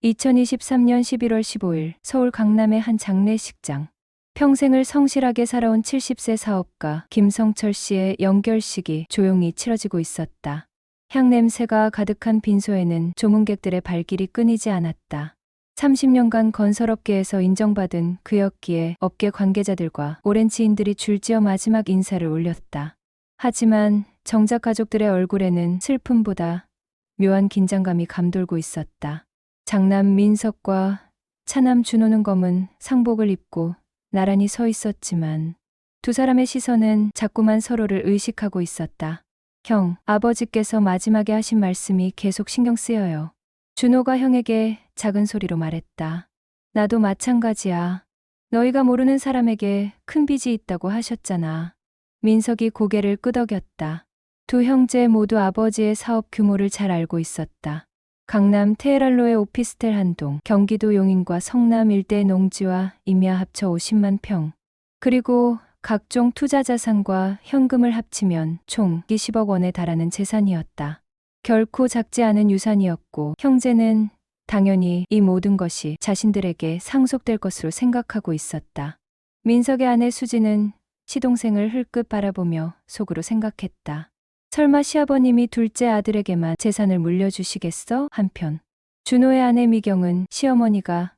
2023년 11월 15일 서울 강남의 한 장례식장. 평생을 성실하게 살아온 70세 사업가 김성철 씨의 연결식이 조용히 치러지고 있었다. 향냄새가 가득한 빈소에는 조문객들의 발길이 끊이지 않았다. 30년간 건설업계에서 인정받은 그였기에 업계 관계자들과 오랜 지인들이 줄지어 마지막 인사를 올렸다. 하지만 정작 가족들의 얼굴에는 슬픔보다 묘한 긴장감이 감돌고 있었다. 장남 민석과 차남 준호는 검은 상복을 입고 나란히 서 있었지만 두 사람의 시선은 자꾸만 서로를 의식하고 있었다. 형, 아버지께서 마지막에 하신 말씀이 계속 신경 쓰여요. 준호가 형에게 작은 소리로 말했다. 나도 마찬가지야. 너희가 모르는 사람에게 큰 빚이 있다고 하셨잖아. 민석이 고개를 끄덕였다. 두 형제 모두 아버지의 사업 규모를 잘 알고 있었다. 강남 테헤랄로의 오피스텔 한 동, 경기도 용인과 성남 일대의 농지와 임야 합쳐 50만 평, 그리고 각종 투자 자산과 현금을 합치면 총 20억 원에 달하는 재산이었다. 결코 작지 않은 유산이었고 형제는 당연히 이 모든 것이 자신들에게 상속될 것으로 생각하고 있었다. 민석의 아내 수지는 시동생을 흘끗 바라보며 속으로 생각했다. 설마 시아버님이 둘째 아들에게만 재산을 물려주시겠어? 한편 준호의 아내 미경은 시어머니가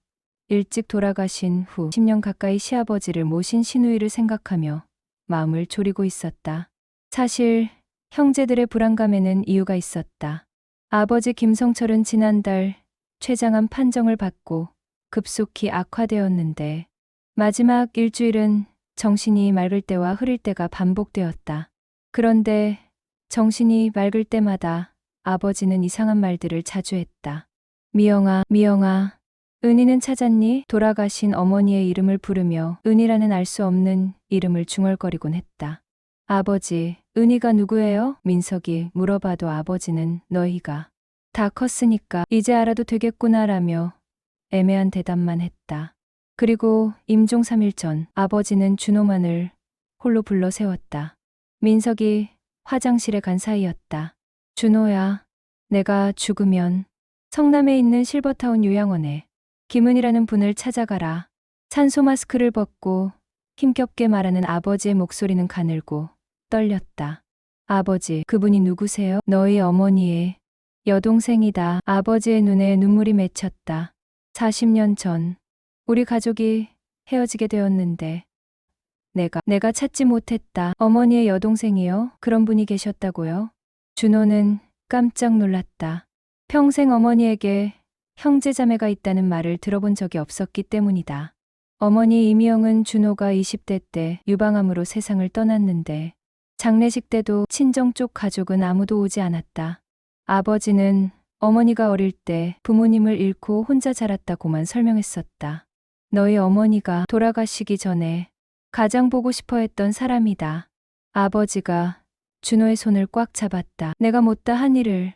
일찍 돌아가신 후 10년 가까이 시아버지를 모신 시누이를 생각하며 마음을 졸이고 있었다. 사실 형제들의 불안감에는 이유가 있었다. 아버지 김성철은 지난달 췌장암 판정을 받고 급속히 악화되었는데 마지막 일주일은 정신이 맑을 때와 흐릴 때가 반복되었다. 그런데 정신이 맑을 때마다 아버지는 이상한 말들을 자주 했다. 미영아, 미영아. 은희는 찾았니? 돌아가신 어머니의 이름을 부르며 은희라는 알 수 없는 이름을 중얼거리곤 했다. 아버지, 은희가 누구예요? 민석이 물어봐도 아버지는 너희가 다 컸으니까 이제 알아도 되겠구나라며 애매한 대답만 했다. 그리고 임종 3일 전 아버지는 준호만을 홀로 불러 세웠다. 민석이 화장실에 간 사이였다. 준호야, 내가 죽으면 성남에 있는 실버타운 요양원에 김은이라는 분을 찾아가라. 산소 마스크를 벗고 힘겹게 말하는 아버지의 목소리는 가늘고 떨렸다. 아버지, 그분이 누구세요? 너희 어머니의 여동생이다. 아버지의 눈에 눈물이 맺혔다. 40년 전 우리 가족이 헤어지게 되었는데 내가 찾지 못했다. 어머니의 여동생이요? 그런 분이 계셨다고요? 준호는 깜짝 놀랐다. 평생 어머니에게 형제자매가 있다는 말을 들어본 적이 없었기 때문이다. 어머니 이미영은 준호가 20대 때 유방암으로 세상을 떠났는데 장례식 때도 친정 쪽 가족은 아무도 오지 않았다. 아버지는 어머니가 어릴 때 부모님을 잃고 혼자 자랐다고만 설명했었다. 너희 어머니가 돌아가시기 전에 가장 보고 싶어 했던 사람이다. 아버지가 준호의 손을 꽉 잡았다. 내가 못다 한 일을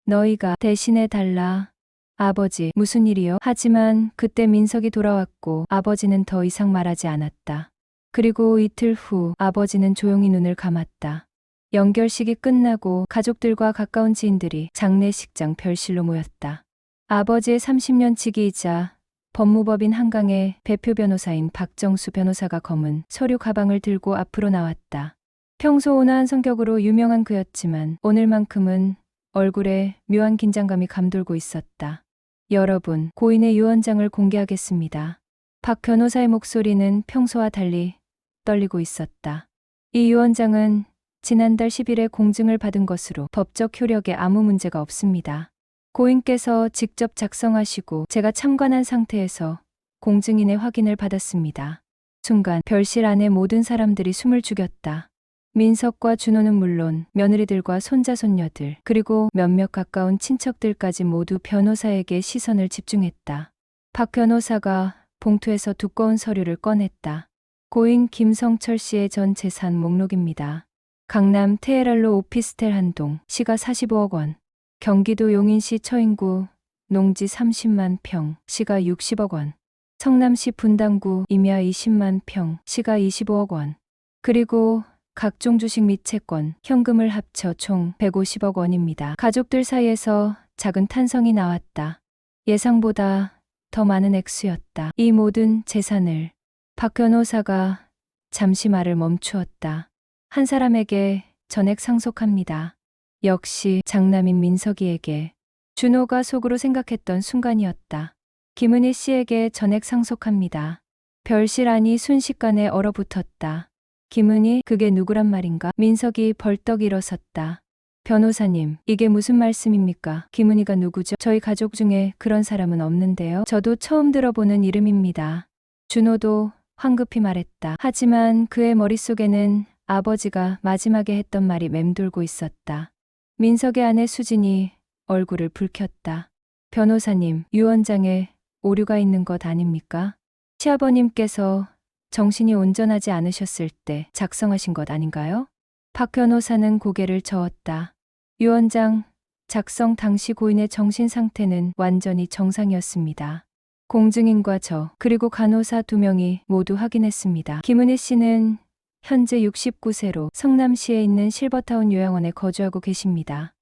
너희가 대신해 달라. 아버지, 무슨 일이요? 하지만 그때 민석이 돌아왔고 아버지는 더 이상 말하지 않았다. 그리고 이틀 후 아버지는 조용히 눈을 감았다. 연결식이 끝나고 가족들과 가까운 지인들이 장례식장 별실로 모였다. 아버지의 30년 지기이자 법무법인 한강의 대표 변호사인 박정수 변호사가 검은 서류 가방을 들고 앞으로 나왔다. 평소 온화한 성격으로 유명한 그였지만 오늘만큼은 얼굴에 묘한 긴장감이 감돌고 있었다. 여러분, 고인의 유언장을 공개하겠습니다. 박 변호사의 목소리는 평소와 달리 떨리고 있었다. 이 유언장은 지난달 10일에 공증을 받은 것으로 법적 효력에 아무 문제가 없습니다. 고인께서 직접 작성하시고 제가 참관한 상태에서 공증인의 확인을 받았습니다. 순간 별실 안의 모든 사람들이 숨을 죽였다. 민석과 준호는 물론 며느리들과 손자 손녀들 그리고 몇몇 가까운 친척들까지 모두 변호사에게 시선을 집중했다. 박 변호사가 봉투에서 두꺼운 서류를 꺼냈다. 고인 김성철 씨의 전 재산 목록입니다. 강남 테헤랄로 오피스텔 한 동, 시가 45억 원. 경기도 용인시 처인구 농지 30만 평, 시가 60억 원. 성남시 분당구 임야 20만 평, 시가 25억 원. 그리고 각종 주식 및 채권, 현금을 합쳐 총 150억 원입니다. 가족들 사이에서 작은 탄성이 나왔다. 예상보다 더 많은 액수였다. 이 모든 재산을. 박 변호사가 잠시 말을 멈추었다. 한 사람에게 전액 상속합니다. 역시 장남인 민석이에게. 준호가 속으로 생각했던 순간이었다. 김은희 씨에게 전액 상속합니다. 별실 안이 순식간에 얼어붙었다. 김은희, 그게 누구란 말인가? 민석이 벌떡 일어섰다. 변호사님, 이게 무슨 말씀입니까? 김은희가 누구죠? 저희 가족 중에 그런 사람은 없는데요. 저도 처음 들어보는 이름입니다. 준호도 황급히 말했다. 하지만 그의 머릿속에는 아버지가 마지막에 했던 말이 맴돌고 있었다. 민석의 아내 수진이 얼굴을 붉혔다. 변호사님, 유언장에 오류가 있는 것 아닙니까? 시아버님께서 정신이 온전하지 않으셨을 때 작성하신 것 아닌가요? 박 변호사는 고개를 저었다. 유언장 작성 당시 고인의 정신 상태는 완전히 정상이었습니다. 공증인과 저, 그리고 간호사 2명이 모두 확인했습니다. 김은희 씨는 현재 69세로 성남시에 있는 실버타운 요양원에 거주하고 계십니다.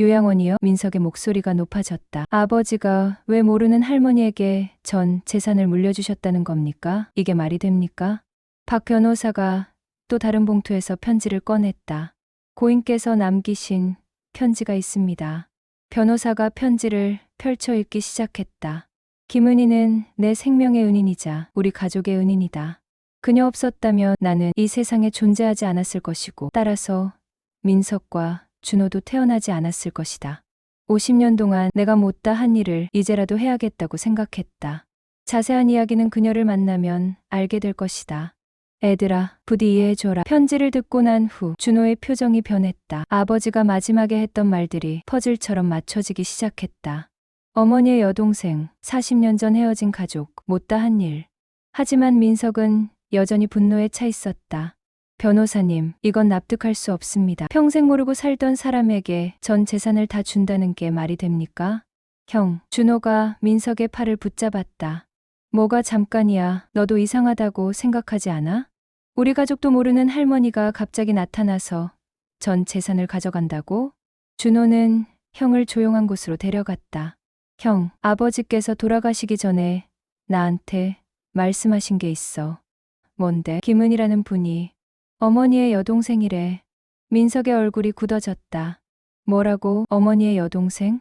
요양원이요? 민석의 목소리가 높아졌다. 아버지가 왜 모르는 할머니에게 전 재산을 물려주셨다는 겁니까? 이게 말이 됩니까? 박 변호사가 또 다른 봉투에서 편지를 꺼냈다. 고인께서 남기신 편지가 있습니다. 변호사가 편지를 펼쳐 읽기 시작했다. 김은희는 내 생명의 은인이자 우리 가족의 은인이다. 그녀 없었다면 나는 이 세상에 존재하지 않았을 것이고 따라서 민석과 준호도 태어나지 않았을 것이다. 50년 동안 내가 못다 한 일을 이제라도 해야겠다고 생각했다. 자세한 이야기는 그녀를 만나면 알게 될 것이다. 애들아, 부디 이해해줘라. 편지를 듣고 난 후 준호의 표정이 변했다. 아버지가 마지막에 했던 말들이 퍼즐처럼 맞춰지기 시작했다. 어머니의 여동생, 40년 전 헤어진 가족, 못다 한 일. 하지만 민석은 여전히 분노에 차 있었다. 변호사님, 이건 납득할 수 없습니다. 평생 모르고 살던 사람에게 전 재산을 다 준다는 게 말이 됩니까? 형, 준호가 민석의 팔을 붙잡았다. 뭐가 잠깐이야. 너도 이상하다고 생각하지 않아? 우리 가족도 모르는 할머니가 갑자기 나타나서 전 재산을 가져간다고? 준호는 형을 조용한 곳으로 데려갔다. 형, 아버지께서 돌아가시기 전에 나한테 말씀하신 게 있어. 뭔데? 김은이라는 분이 어머니의 여동생이래. 민석의 얼굴이 굳어졌다. 뭐라고? 어머니의 여동생?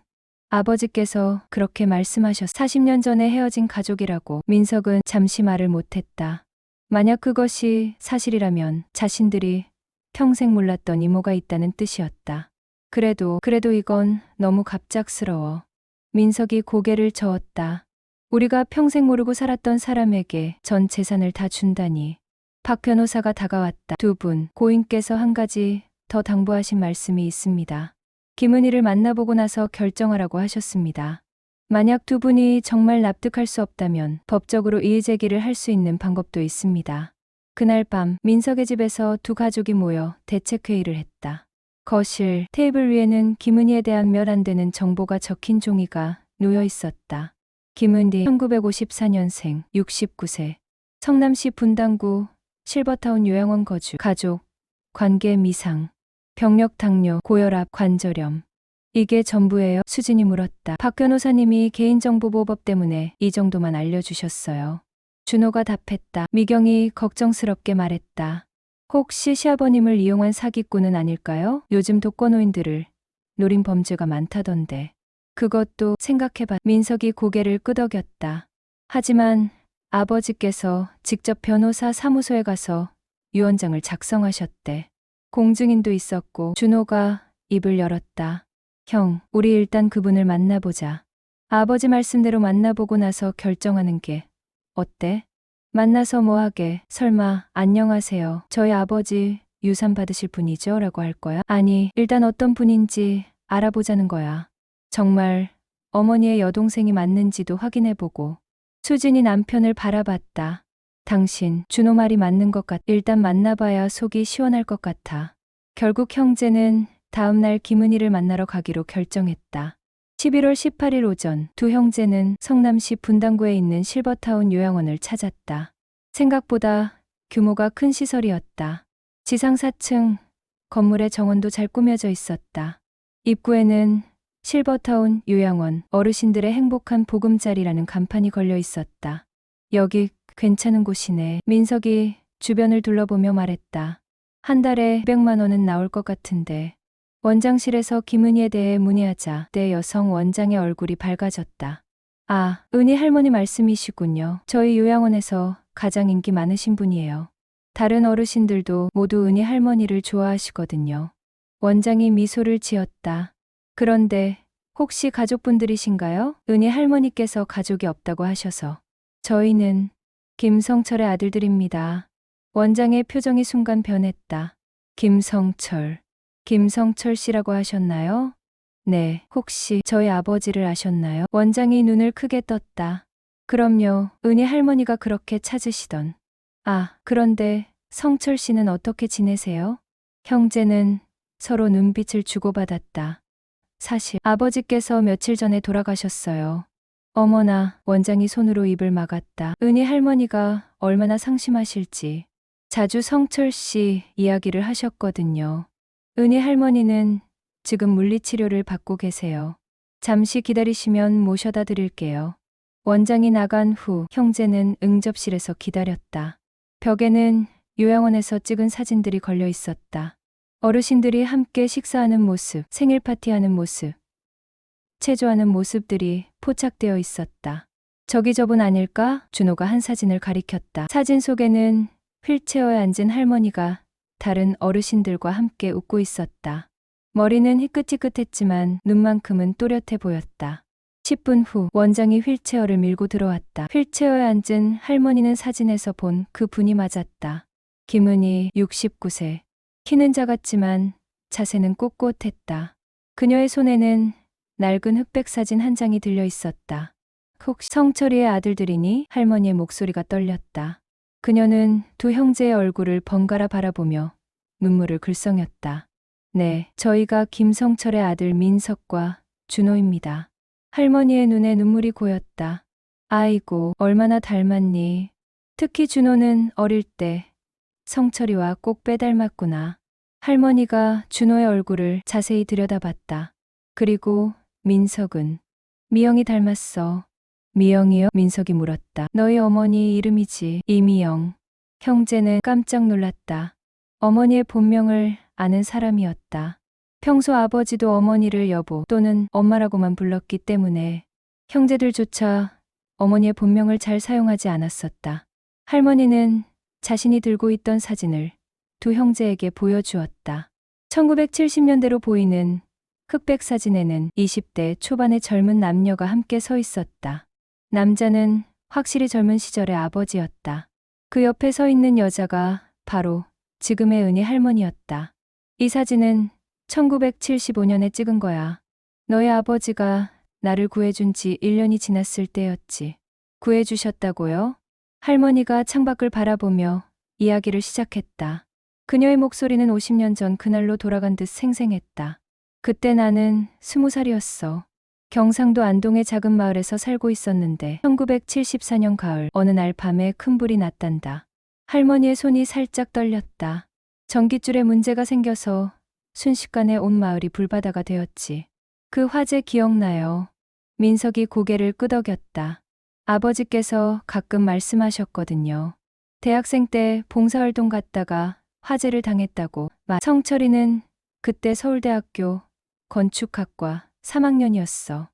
아버지께서 그렇게 말씀하셨어. 40년 전에 헤어진 가족이라고. 민석은 잠시 말을 못했다. 만약 그것이 사실이라면 자신들이 평생 몰랐던 이모가 있다는 뜻이었다. 그래도 이건 너무 갑작스러워. 민석이 고개를 저었다. 우리가 평생 모르고 살았던 사람에게 전 재산을 다 준다니. 박 변호사가 다가왔다. 두 분, 고인께서 한 가지 더 당부하신 말씀이 있습니다. 김은희를 만나보고 나서 결정하라고 하셨습니다. 만약 두 분이 정말 납득할 수 없다면 법적으로 이의제기를 할 수 있는 방법도 있습니다. 그날 밤 민석의 집에서 두 가족이 모여 대책회의를 했다. 거실, 테이블 위에는 김은희에 대한 몇 안 되는 정보가 적힌 종이가 놓여 있었다. 김은희, 1954년생, 69세, 성남시 분당구 실버타운 요양원 거주, 가족, 관계 미상, 병력 당뇨, 고혈압, 관절염. 이게 전부예요? 수진이 물었다. 박 변호사님이 개인정보보호법 때문에 이 정도만 알려주셨어요. 준호가 답했다. 미경이 걱정스럽게 말했다. 혹시 시아버님을 이용한 사기꾼은 아닐까요? 요즘 독거노인들을 노린 범죄가 많다던데. 그것도 생각해봐. 민석이 고개를 끄덕였다. 하지만 아버지께서 직접 변호사 사무소에 가서 유언장을 작성하셨대. 공증인도 있었고. 준호가 입을 열었다. 형, 우리 일단 그분을 만나보자. 아버지 말씀대로 만나보고 나서 결정하는 게 어때? 만나서 뭐 하게? 설마 안녕하세요. 저희 아버지 유산 받으실 분이죠? 라고 할 거야? 아니, 일단 어떤 분인지 알아보자는 거야. 정말 어머니의 여동생이 맞는지도 확인해보고. 수진이 남편을 바라봤다. 당신, 준호 말이 맞는 것 같아. 일단 만나봐야 속이 시원할 것 같아. 결국 형제는 다음 날 김은희를 만나러 가기로 결정했다. 11월 18일 오전 두 형제는 성남시 분당구에 있는 실버타운 요양원을 찾았다. 생각보다 규모가 큰 시설이었다. 지상 4층, 건물의 정원도 잘 꾸며져 있었다. 입구에는 실버타운 요양원 어르신들의 행복한 보금자리라는 간판이 걸려 있었다. 여기 괜찮은 곳이네. 민석이 주변을 둘러보며 말했다. 한 달에 200만 원은 나올 것 같은데. 원장실에서 김은희에 대해 문의하자 때 여성 원장의 얼굴이 밝아졌다. 아, 은희 할머니 말씀이시군요. 저희 요양원에서 가장 인기 많으신 분이에요. 다른 어르신들도 모두 은희 할머니를 좋아하시거든요. 원장이 미소를 지었다. 그런데 혹시 가족분들이신가요? 은희 할머니께서 가족이 없다고 하셔서. 저희는 김성철의 아들들입니다. 원장의 표정이 순간 변했다. 김성철. 김성철 씨라고 하셨나요? 네, 혹시 저희 아버지를 아셨나요? 원장이 눈을 크게 떴다. 그럼요, 은희 할머니가 그렇게 찾으시던. 아, 그런데 성철 씨는 어떻게 지내세요? 형제는 서로 눈빛을 주고받았다. 사실 아버지께서 며칠 전에 돌아가셨어요. 어머나, 원장이 손으로 입을 막았다. 은희 할머니가 얼마나 상심하실지. 자주 성철 씨 이야기를 하셨거든요. 은희 할머니는 지금 물리치료를 받고 계세요. 잠시 기다리시면 모셔다 드릴게요. 원장이 나간 후 형제는 응접실에서 기다렸다. 벽에는 요양원에서 찍은 사진들이 걸려 있었다. 어르신들이 함께 식사하는 모습, 생일 파티하는 모습, 체조하는 모습들이 포착되어 있었다. 저기 저분 아닐까? 준호가 한 사진을 가리켰다. 사진 속에는 휠체어에 앉은 할머니가 다른 어르신들과 함께 웃고 있었다. 머리는 희끗희끗했지만 눈만큼은 또렷해 보였다. 10분 후 원장이 휠체어를 밀고 들어왔다. 휠체어에 앉은 할머니는 사진에서 본 그 분이 맞았다. 김은희 69세. 키는 작았지만 자세는 꼿꼿했다. 그녀의 손에는 낡은 흑백 사진 한 장이 들려 있었다. 혹시 성철이의 아들들이니? 할머니의 목소리가 떨렸다. 그녀는 두 형제의 얼굴을 번갈아 바라보며 눈물을 글썽였다. 네, 저희가 김성철의 아들 민석과 준호입니다. 할머니의 눈에 눈물이 고였다. 아이고, 얼마나 닮았니? 특히 준호는 어릴 때 성철이와 꼭 빼닮았구나. 할머니가 준호의 얼굴을 자세히 들여다봤다. 그리고 민석은 미영이 닮았어. 미영이요? 민석이 물었다. 너희 어머니 이름이지. 이미영. 형제는 깜짝 놀랐다. 어머니의 본명을 아는 사람이었다. 평소 아버지도 어머니를 여보 또는 엄마라고만 불렀기 때문에 형제들조차 어머니의 본명을 잘 사용하지 않았었다. 할머니는 자신이 들고 있던 사진을 두 형제에게 보여주었다. 1970년대로 보이는 흑백 사진에는 20대 초반의 젊은 남녀가 함께 서 있었다. 남자는 확실히 젊은 시절의 아버지였다. 그 옆에 서 있는 여자가 바로 지금의 은희 할머니였다. 이 사진은 1975년에 찍은 거야. 너희 아버지가 나를 구해준 지 1년이 지났을 때였지. 구해주셨다고요? 할머니가 창밖을 바라보며 이야기를 시작했다. 그녀의 목소리는 50년 전 그날로 돌아간 듯 생생했다. 그때 나는 20살이었어. 경상도 안동의 작은 마을에서 살고 있었는데 1974년 가을 어느 날 밤에 큰 불이 났단다. 할머니의 손이 살짝 떨렸다. 전깃줄에 문제가 생겨서 순식간에 온 마을이 불바다가 되었지. 그 화재 기억나요? 민석이 고개를 끄덕였다. 아버지께서 가끔 말씀하셨거든요. 대학생 때 봉사활동 갔다가 화재를 당했다고. 성철이는 그때 서울대학교 건축학과 3학년이었어.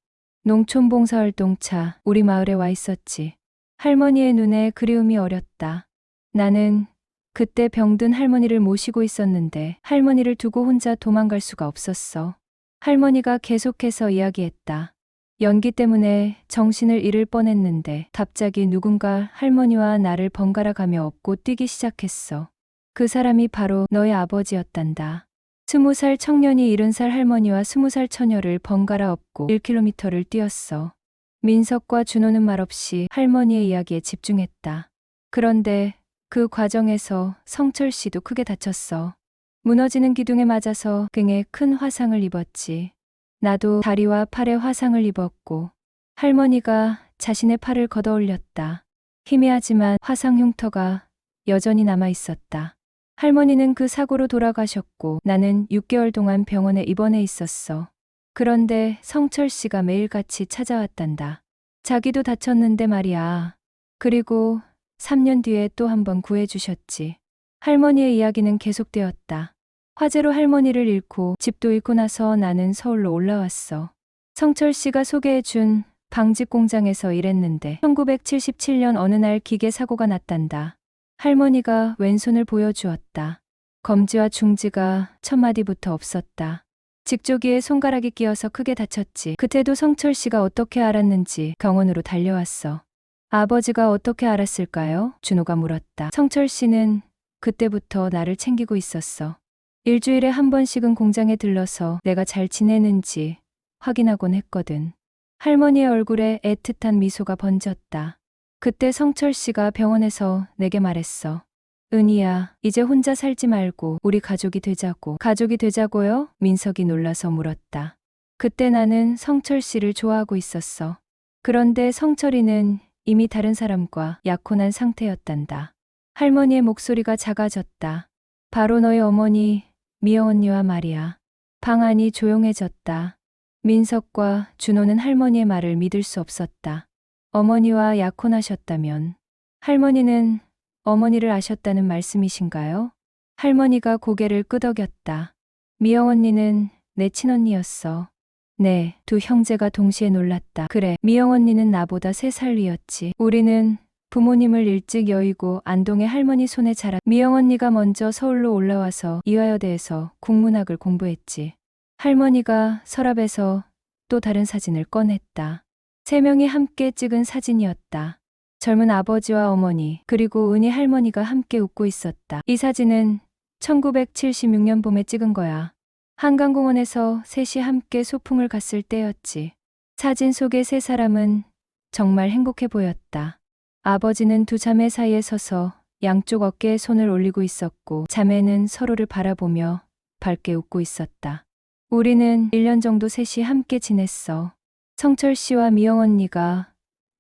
농촌 봉사활동차 우리 마을에 와 있었지. 할머니의 눈에 그리움이 어렸다. 나는 그때 병든 할머니를 모시고 있었는데 할머니를 두고 혼자 도망갈 수가 없었어. 할머니가 계속해서 이야기했다. 연기 때문에 정신을 잃을 뻔했는데 갑자기 누군가 할머니와 나를 번갈아 가며 업고 뛰기 시작했어. 그 사람이 바로 너의 아버지였단다. 20살 청년이 70살 할머니와 20살 처녀를 번갈아 업고 1km를 뛰었어. 민석과 준호는 말없이 할머니의 이야기에 집중했다. 그런데 그 과정에서 성철 씨도 크게 다쳤어. 무너지는 기둥에 맞아서 등에 큰 화상을 입었지. 나도 다리와 팔에 화상을 입었고 할머니가 자신의 팔을 걷어 올렸다. 희미하지만 화상 흉터가 여전히 남아 있었다. 할머니는 그 사고로 돌아가셨고 나는 6개월 동안 병원에 입원해 있었어. 그런데 성철 씨가 매일같이 찾아왔단다. 자기도 다쳤는데 말이야. 그리고 3년 뒤에 또 한 번 구해주셨지. 할머니의 이야기는 계속되었다. 화재로 할머니를 잃고 집도 잃고 나서 나는 서울로 올라왔어. 성철 씨가 소개해준 방직 공장에서 일했는데 1977년 어느 날 기계 사고가 났단다. 할머니가 왼손을 보여주었다. 검지와 중지가 첫마디부터 없었다. 직조기에 손가락이 끼어서 크게 다쳤지. 그때도 성철 씨가 어떻게 알았는지 병원으로 달려왔어. 아버지가 어떻게 알았을까요? 준호가 물었다. 성철 씨는 그때부터 나를 챙기고 있었어. 일주일에 한 번씩은 공장에 들러서 내가 잘 지내는지 확인하곤 했거든. 할머니의 얼굴에 애틋한 미소가 번졌다. 그때 성철 씨가 병원에서 내게 말했어. 은희야, 이제 혼자 살지 말고 우리 가족이 되자고. 가족이 되자고요? 민석이 놀라서 물었다. 그때 나는 성철 씨를 좋아하고 있었어. 그런데 성철이는 이미 다른 사람과 약혼한 상태였단다. 할머니의 목소리가 작아졌다. 바로 너희 어머니 미영 언니와 말이야. 방 안이 조용해졌다. 민석과 준호는 할머니의 말을 믿을 수 없었다. 어머니와 약혼하셨다면 할머니는 어머니를 아셨다는 말씀이신가요? 할머니가 고개를 끄덕였다. 미영 언니는 내 친언니였어. 네, 두 형제가 동시에 놀랐다. 그래, 미영 언니는 나보다 3살 위였지. 우리는 부모님을 일찍 여의고 안동의 할머니 손에 자랐. 미영 언니가 먼저 서울로 올라와서 이화여대에서 국문학을 공부했지. 할머니가 서랍에서 또 다른 사진을 꺼냈다. 3명이 함께 찍은 사진이었다. 젊은 아버지와 어머니, 그리고 은희 할머니가 함께 웃고 있었다. 이 사진은 1976년 봄에 찍은 거야. 한강공원에서 셋이 함께 소풍을 갔을 때였지. 사진 속의 3사람은 정말 행복해 보였다. 아버지는 두 자매 사이에 서서 양쪽 어깨에 손을 올리고 있었고, 자매는 서로를 바라보며 밝게 웃고 있었다. 우리는 1년 정도 셋이 함께 지냈어. 성철 씨와 미영 언니가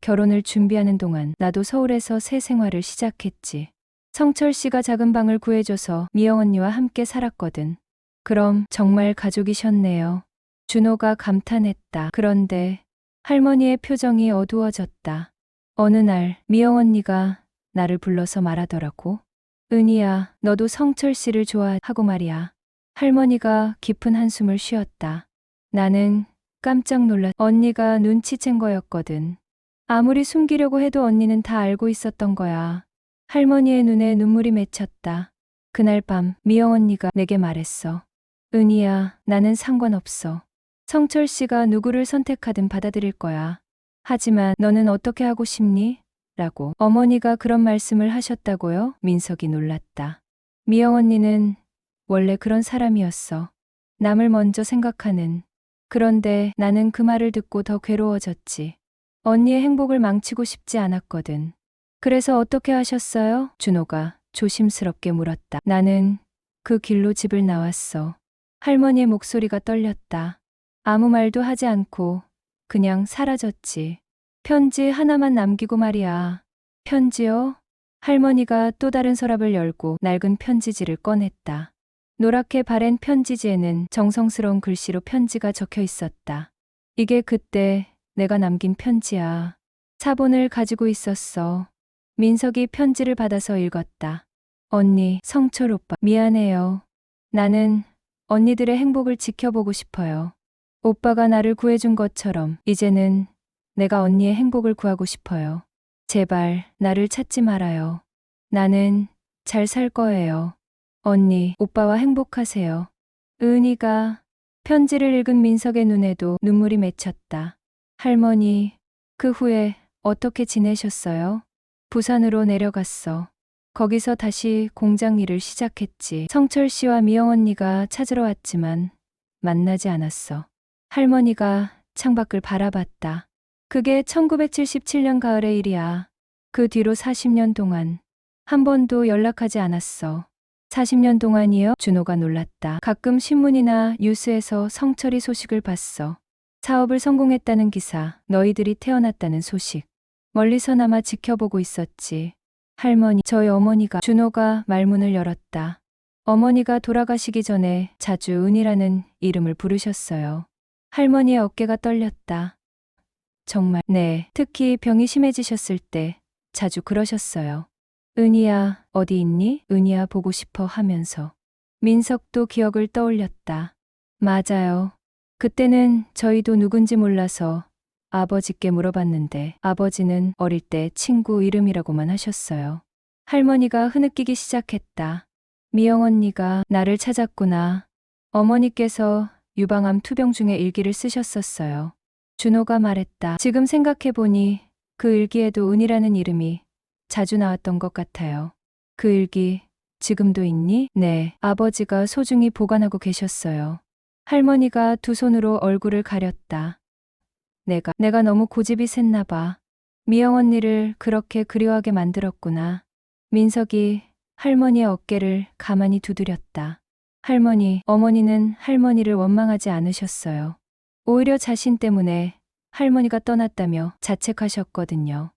결혼을 준비하는 동안 나도 서울에서 새 생활을 시작했지. 성철 씨가 작은 방을 구해줘서 미영 언니와 함께 살았거든. 그럼 정말 가족이셨네요. 준호가 감탄했다. 그런데 할머니의 표정이 어두워졌다. 어느 날 미영 언니가 나를 불러서 말하더라고. 은희야, 너도 성철 씨를 좋아하고 말이야. 할머니가 깊은 한숨을 쉬었다. 나는 깜짝 놀랐. 언니가 눈치챈 거였거든. 아무리 숨기려고 해도 언니는 다 알고 있었던 거야. 할머니의 눈에 눈물이 맺혔다. 그날 밤 미영 언니가 내게 말했어. 은희야, 나는 상관없어. 성철 씨가 누구를 선택하든 받아들일 거야. 하지만 너는 어떻게 하고 싶니? 라고. 어머니가 그런 말씀을 하셨다고요? 민석이 놀랐다. 미영 언니는 원래 그런 사람이었어. 남을 먼저 생각하는. 그런데 나는 그 말을 듣고 더 괴로워졌지. 언니의 행복을 망치고 싶지 않았거든. 그래서 어떻게 하셨어요? 준호가 조심스럽게 물었다. 나는 그 길로 집을 나왔어. 할머니의 목소리가 떨렸다. 아무 말도 하지 않고 그냥 사라졌지. 편지 하나만 남기고 말이야. 편지요? 할머니가 또 다른 서랍을 열고 낡은 편지지를 꺼냈다. 노랗게 바랜 편지지에는 정성스러운 글씨로 편지가 적혀 있었다. 이게 그때 내가 남긴 편지야. 사본을 가지고 있었어. 민석이 편지를 받아서 읽었다. 언니, 성철 오빠, 미안해요. 나는 언니들의 행복을 지켜보고 싶어요. 오빠가 나를 구해준 것처럼 이제는 내가 언니의 행복을 구하고 싶어요. 제발 나를 찾지 말아요. 나는 잘 살 거예요. 언니, 오빠와 행복하세요. 은희가 편지를 읽은 민석의 눈에도 눈물이 맺혔다. 할머니, 그 후에 어떻게 지내셨어요? 부산으로 내려갔어. 거기서 다시 공장 일을 시작했지. 성철 씨와 미영 언니가 찾으러 왔지만 만나지 않았어. 할머니가 창밖을 바라봤다. 그게 1977년 가을의 일이야. 그 뒤로 40년 동안 한 번도 연락하지 않았어. 40년 동안이요? 준호가 놀랐다. 가끔 신문이나 뉴스에서 성철이 소식을 봤어. 사업을 성공했다는 기사, 너희들이 태어났다는 소식. 멀리서나마 지켜보고 있었지. 할머니, 저희 어머니가. 준호가 말문을 열었다. 어머니가 돌아가시기 전에 자주 은이라는 이름을 부르셨어요. 할머니의 어깨가 떨렸다. 정말, 네. 특히 병이 심해지셨을 때 자주 그러셨어요. 은희야, 어디 있니? 은희야, 보고 싶어 하면서. 민석도 기억을 떠올렸다. 맞아요. 그때는 저희도 누군지 몰라서 아버지께 물어봤는데 아버지는 어릴 때 친구 이름이라고만 하셨어요. 할머니가 흐느끼기 시작했다. 미영 언니가 나를 찾았구나. 어머니께서 유방암 투병 중에 일기를 쓰셨었어요. 준호가 말했다. 지금 생각해보니 그 일기에도 은이라는 이름이 자주 나왔던 것 같아요. 그 일기 지금도 있니? 네, 아버지가 소중히 보관하고 계셨어요. 할머니가 두 손으로 얼굴을 가렸다. 내가 너무 고집이 셌나 봐. 미영 언니를 그렇게 그리워하게 만들었구나. 민석이 할머니의 어깨를 가만히 두드렸다. 어머니는 할머니를 원망하지 않으셨어요. 오히려 자신 때문에 할머니가 떠났다며 자책하셨거든요.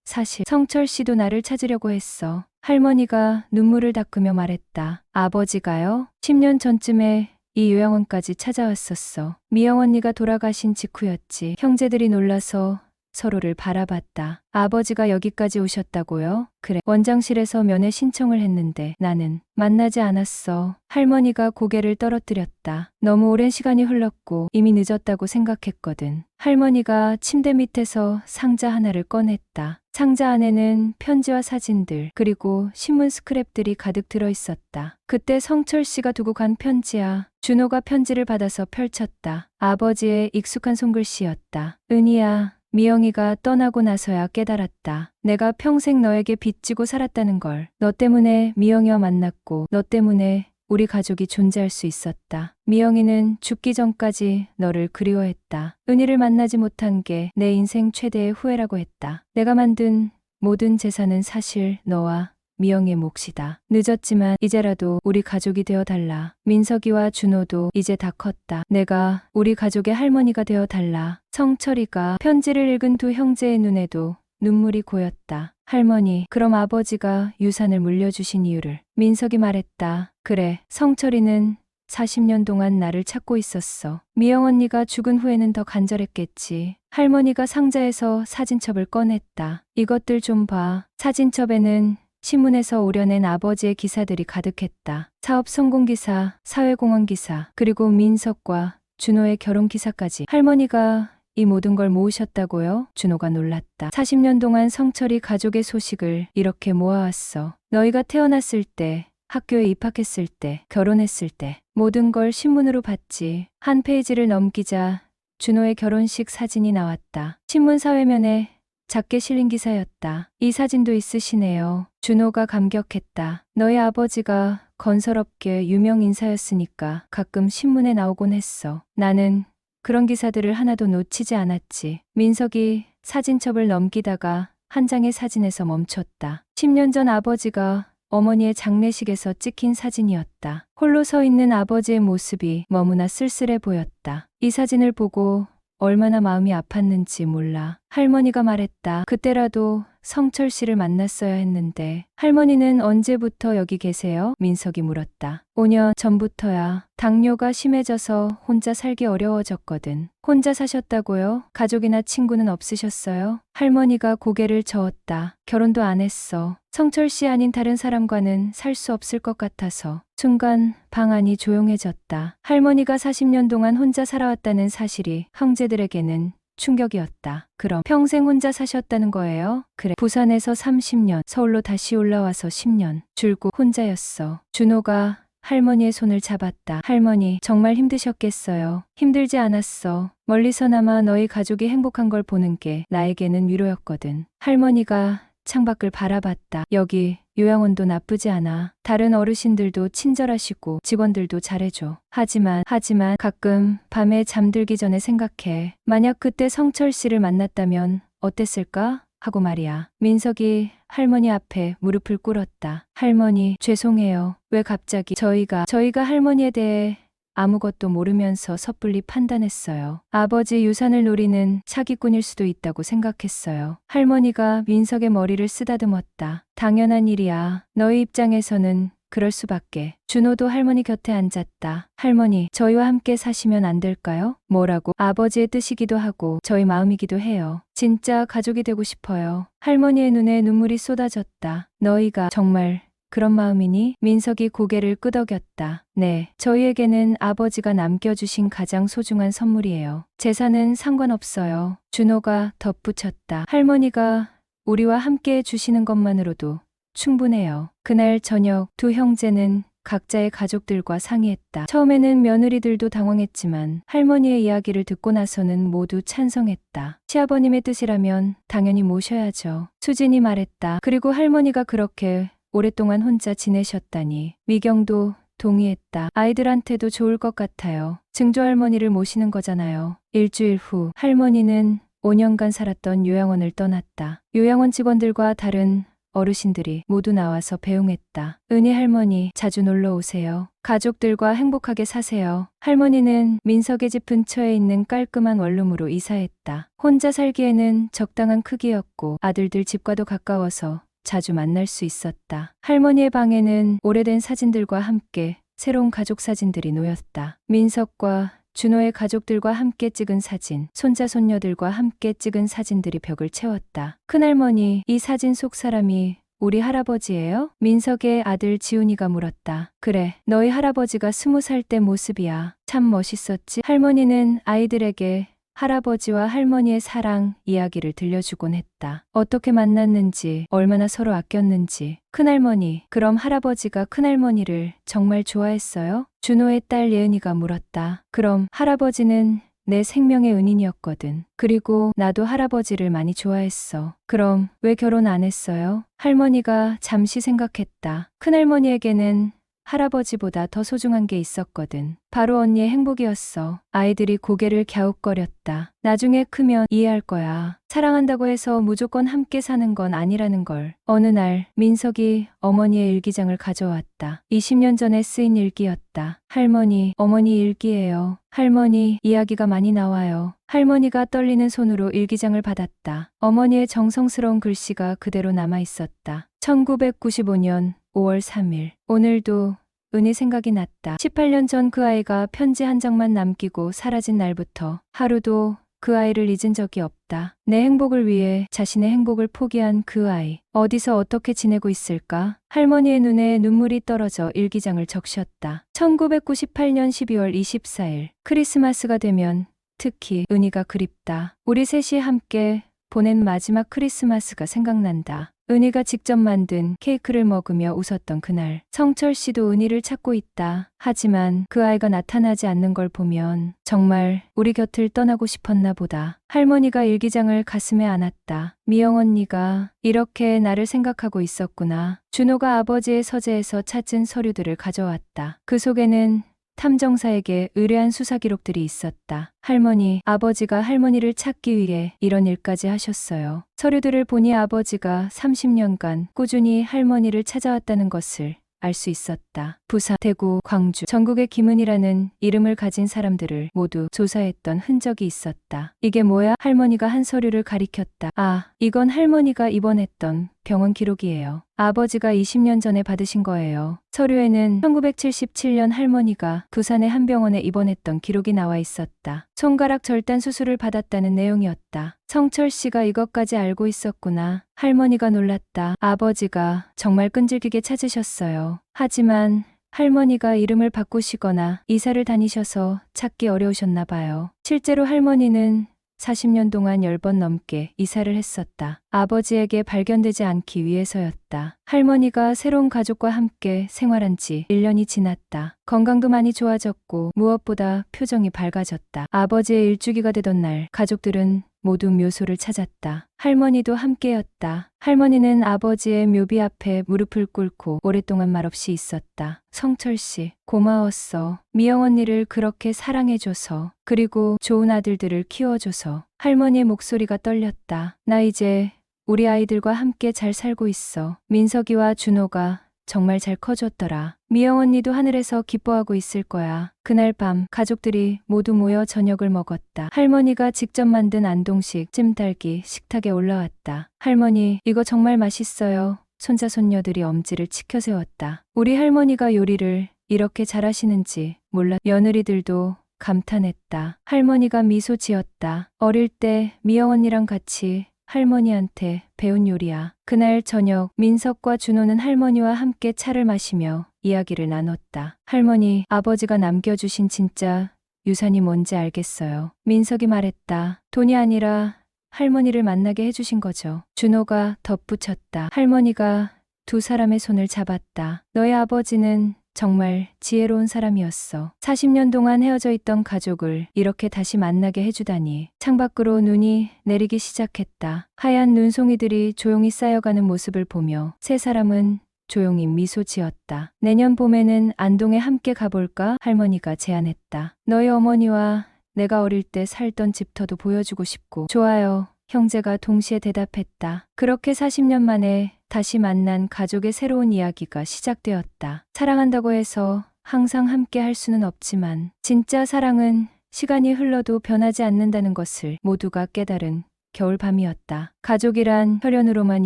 사실 성철 씨도 나를 찾으려고 했어. 할머니가 눈물을 닦으며 말했다. 아버지가요? 10년 전쯤에 이 요양원까지 찾아왔었어. 미영 언니가 돌아가신 직후였지. 형제들이 놀라서 서로를 바라봤다. 아버지가 여기까지 오셨다고요? 그래. 원장실에서 면회 신청을 했는데 나는 만나지 않았어. 할머니가 고개를 떨어뜨렸다. 너무 오랜 시간이 흘렀고 이미 늦었다고 생각했거든. 할머니가 침대 밑에서 상자 하나를 꺼냈다. 상자 안에는 편지와 사진들 그리고 신문 스크랩들이 가득 들어 있었다. 그때 성철 씨가 두고 간 편지야. 준호가 편지를 받아서 펼쳤다. 아버지의 익숙한 손글씨였다. 은희야. 미영이가 떠나고 나서야 깨달았다. 내가 평생 너에게 빚지고 살았다는 걸. 너 때문에 미영이와 만났고 너 때문에 우리 가족이 존재할 수 있었다. 미영이는 죽기 전까지 너를 그리워했다. 은희를 만나지 못한 게 내 인생 최대의 후회라고 했다. 내가 만든 모든 재산은 사실 너와 미영의 몫이다. 늦었지만 이제라도 우리 가족이 되어달라. 민석이와 준호도 이제 다 컸다. 내가 우리 가족의 할머니가 되어달라. 성철이가 편지를 읽은 두 형제의 눈에도 눈물이 고였다. 할머니, 그럼 아버지가 유산을 물려주신 이유를. 민석이 말했다. 그래, 성철이는 40년 동안 나를 찾고 있었어. 미영 언니가 죽은 후에는 더 간절했겠지. 할머니가 상자에서 사진첩을 꺼냈다. 이것들 좀 봐. 사진첩에는 신문에서 오려낸 아버지의 기사들이 가득했다. 사업 성공 기사, 사회공헌 기사, 그리고 민석과 준호의 결혼 기사까지. 할머니가 이 모든 걸 모으셨다고요? 준호가 놀랐다. 40년 동안 성철이 가족의 소식을 이렇게 모아왔어. 너희가 태어났을 때, 학교에 입학했을 때, 결혼했을 때 모든 걸 신문으로 봤지. 한 페이지를 넘기자 준호의 결혼식 사진이 나왔다. 신문 사회면에 작게 실린 기사였다. 이 사진도 있으시네요. 준호가 감격했다. 너희 아버지가 건설업계 유명 인사였으니까 가끔 신문에 나오곤 했어. 나는 그런 기사들을 하나도 놓치지 않았지. 민석이 사진첩을 넘기다가 한 장의 사진에서 멈췄다. 10년 전 아버지가 어머니의 장례식에서 찍힌 사진이었다. 홀로 서 있는 아버지의 모습이 너무나 쓸쓸해 보였다. 이 사진을 보고 얼마나 마음이 아팠는지 몰라. 할머니가 말했다. 그때라도 성철 씨를 만났어야 했는데. 할머니는 언제부터 여기 계세요? 민석이 물었다. 5년 전부터야. 당뇨가 심해져서 혼자 살기 어려워졌거든. 혼자 사셨다고요? 가족이나 친구는 없으셨어요? 할머니가 고개를 저었다. 결혼도 안 했어. 성철 씨 아닌 다른 사람과는 살 수 없을 것 같아서. 순간 방 안이 조용해졌다. 할머니가 40년 동안 혼자 살아왔다는 사실이 형제들에게는 충격이었다. 그럼 평생 혼자 사셨다는 거예요? 그래. 부산에서 30년, 서울로 다시 올라와서 10년. 줄곧 혼자였어. 준호가 할머니의 손을 잡았다. 할머니, 정말 힘드셨겠어요. 힘들지 않았어. 멀리서나마 너희 가족이 행복한 걸 보는 게 나에게는 위로였거든. 할머니가 창밖을 바라봤다. 여기 요양원도 나쁘지 않아. 다른 어르신들도 친절하시고 직원들도 잘해줘. 하지만 가끔 밤에 잠들기 전에 생각해. 만약 그때 성철 씨를 만났다면 어땠을까? 하고 말이야. 민석이 할머니 앞에 무릎을 꿇었다. 할머니, 죄송해요. 왜 갑자기 저희가 할머니에 대해 아무것도 모르면서 섣불리 판단했어요. 아버지 유산을 노리는 사기꾼일 수도 있다고 생각했어요. 할머니가 민석의 머리를 쓰다듬었다. 당연한 일이야. 너희 입장에서는 그럴 수밖에. 준호도 할머니 곁에 앉았다. 할머니, 저희와 함께 사시면 안 될까요? 뭐라고? 아버지의 뜻이기도 하고 저희 마음이기도 해요. 진짜 가족이 되고 싶어요. 할머니의 눈에 눈물이 쏟아졌다. 너희가 정말 그런 마음이니? 민석이 고개를 끄덕였다. 네, 저희에게는 아버지가 남겨주신 가장 소중한 선물이에요. 재산은 상관없어요. 준호가 덧붙였다. 할머니가 우리와 함께 해주시는 것만으로도 충분해요. 그날 저녁 두 형제는 각자의 가족들과 상의했다. 처음에는 며느리들도 당황했지만 할머니의 이야기를 듣고 나서는 모두 찬성했다. 시아버님의 뜻이라면 당연히 모셔야죠. 수진이 말했다. 그리고 할머니가 그렇게 오랫동안 혼자 지내셨다니. 미경도 동의했다. 아이들한테도 좋을 것 같아요. 증조할머니를 모시는 거잖아요. 일주일 후 할머니는 5년간 살았던 요양원을 떠났다. 요양원 직원들과 다른 어르신들이 모두 나와서 배웅했다. 은희 할머니, 자주 놀러 오세요. 가족들과 행복하게 사세요. 할머니는 민석의 집 근처에 있는 깔끔한 원룸으로 이사했다. 혼자 살기에는 적당한 크기였고 아들들 집과도 가까워서 자주 만날 수 있었다. 할머니의 방에는 오래된 사진들과 함께 새로운 가족 사진들이 놓였다. 민석과 준호의 가족들과 함께 찍은 사진, 손자 손녀들과 함께 찍은 사진들이 벽을 채웠다. 큰할머니, 이 사진 속 사람이 우리 할아버지예요? 민석의 아들 지훈이가 물었다. 그래, 너희 할아버지가 20살 때 모습이야. 참 멋있었지? 할머니는 아이들에게 할아버지와 할머니의 사랑 이야기를 들려주곤 했다. 어떻게 만났는지, 얼마나 서로 아꼈는지. 큰할머니, 그럼 할아버지가 큰할머니를 정말 좋아했어요? 준호의 딸 예은이가 물었다. 그럼 할아버지는 내 생명의 은인이었거든. 그리고 나도 할아버지를 많이 좋아했어. 그럼 왜 결혼 안 했어요? 할머니가 잠시 생각했다. 큰할머니에게는 할아버지보다 더 소중한 게 있었거든. 바로 언니의 행복이었어. 아이들이 고개를 갸웃거렸다. 나중에 크면 이해할 거야. 사랑한다고 해서 무조건 함께 사는 건 아니라는 걸. 어느 날 민석이 어머니의 일기장을 가져왔다. 20년 전에 쓰인 일기였다. 할머니, 어머니 일기예요. 할머니, 이야기가 많이 나와요. 할머니가 떨리는 손으로 일기장을 받았다. 어머니의 정성스러운 글씨가 그대로 남아 있었다. 1995년 5월 3일. 오늘도 은희 생각이 났다. 18년 전 그 아이가 편지 한 장만 남기고 사라진 날부터 하루도 그 아이를 잊은 적이 없다. 내 행복을 위해 자신의 행복을 포기한 그 아이. 어디서 어떻게 지내고 있을까? 할머니의 눈에 눈물이 떨어져 일기장을 적셨다. 1998년 12월 24일. 크리스마스가 되면 특히 은희가 그립다. 우리 셋이 함께 보낸 마지막 크리스마스가 생각난다. 은희가 직접 만든 케이크를 먹으며 웃었던 그날. 성철 씨도 은희를 찾고 있다. 하지만 그 아이가 나타나지 않는 걸 보면 정말 우리 곁을 떠나고 싶었나 보다. 할머니가 일기장을 가슴에 안았다. 미영 언니가 이렇게 나를 생각하고 있었구나. 준호가 아버지의 서재에서 찾은 서류들을 가져왔다. 그 속에는 탐정사에게 의뢰한 수사 기록들이 있었다. 할머니, 아버지가 할머니를 찾기 위해 이런 일까지 하셨어요. 서류들을 보니 아버지가 30년간 꾸준히 할머니를 찾아왔다는 것을 알 수 있었다. 부산, 대구, 광주, 전국의 김은이라는 이름을 가진 사람들을 모두 조사했던 흔적이 있었다. 이게 뭐야? 할머니가 한 서류를 가리켰다. 아, 이건 할머니가 입원했던 병원 기록이에요. 아버지가 20년 전에 받으신 거예요. 서류에는 1977년 할머니가 부산의 한 병원에 입원했던 기록이 나와 있었다. 손가락 절단 수술을 받았다는 내용이었다. 성철 씨가 이것까지 알고 있었구나. 할머니가 놀랐다. 아버지가 정말 끈질기게 찾으셨어요. 하지만 할머니가 이름을 바꾸시거나 이사를 다니셔서 찾기 어려우셨나 봐요. 실제로 할머니는 40년 동안 10번 넘게 이사를 했었다. 아버지에게 발견되지 않기 위해서였다. 할머니가 새로운 가족과 함께 생활한 지 1년이 지났다. 건강도 많이 좋아졌고 무엇보다 표정이 밝아졌다. 아버지의 일주기가 되던 날 가족들은 모두 묘소를 찾았다. 할머니도 함께였다. 할머니는 아버지의 묘비 앞에 무릎을 꿇고 오랫동안 말없이 있었다. 성철 씨, 고마웠어. 미영 언니를 그렇게 사랑해줘서, 그리고 좋은 아들들을 키워줘서. 할머니의 목소리가 떨렸다. 나 이제 우리 아이들과 함께 잘 살고 있어. 민석이와 준호가 정말 잘 커졌더라. 미영 언니도 하늘에서 기뻐하고 있을 거야. 그날 밤 가족들이 모두 모여 저녁을 먹었다. 할머니가 직접 만든 안동식 찜닭이 식탁에 올라왔다. 할머니, 이거 정말 맛있어요. 손자 손녀들이 엄지를 치켜 세웠다. 우리 할머니가 요리를 이렇게 잘하시는지 몰라. 며느리들도 감탄했다. 할머니가 미소 지었다. 어릴 때 미영 언니랑 같이 할머니한테 배운 요리야. 그날 저녁 민석과 준호는 할머니와 함께 차를 마시며 이야기를 나눴다. 할머니, 아버지가 남겨주신 진짜 유산이 뭔지 알겠어요. 민석이 말했다. 돈이 아니라 할머니를 만나게 해주신 거죠. 준호가 덧붙였다. 할머니가 두 사람의 손을 잡았다. 너의 아버지는 정말 지혜로운 사람이었어. 40년 동안 헤어져 있던 가족을 이렇게 다시 만나게 해주다니. 창밖으로 눈이 내리기 시작했다. 하얀 눈송이들이 조용히 쌓여가는 모습을 보며 세 사람은 조용히 미소 지었다. 내년 봄에는 안동에 함께 가볼까? 할머니가 제안했다. 너희 어머니와 내가 어릴 때 살던 집터도 보여주고 싶고. 좋아요. 형제가 동시에 대답했다. 그렇게 40년 만에 다시 만난 가족의 새로운 이야기가 시작되었다. 사랑한다고 해서 항상 함께 할 수는 없지만 진짜 사랑은 시간이 흘러도 변하지 않는다는 것을 모두가 깨달은 겨울밤이었다. 가족이란 혈연으로만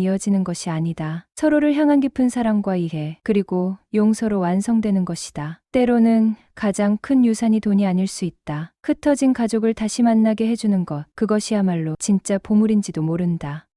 이어지는 것이 아니다. 서로를 향한 깊은 사랑과 이해, 그리고 용서로 완성되는 것이다. 때로는 가장 큰 유산이 돈이 아닐 수 있다. 흩어진 가족을 다시 만나게 해주는 것, 그것이야말로 진짜 보물인지도 모른다.